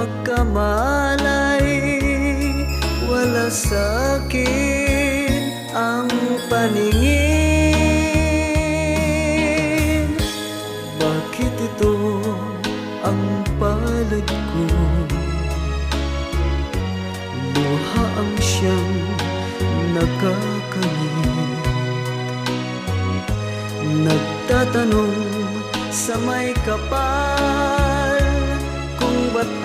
pagkamalay, wala sa'kin ang paningin. Bakit ito ang palad ko? Luha ang siyang nakakamit. Nagtatanong sa may kapal,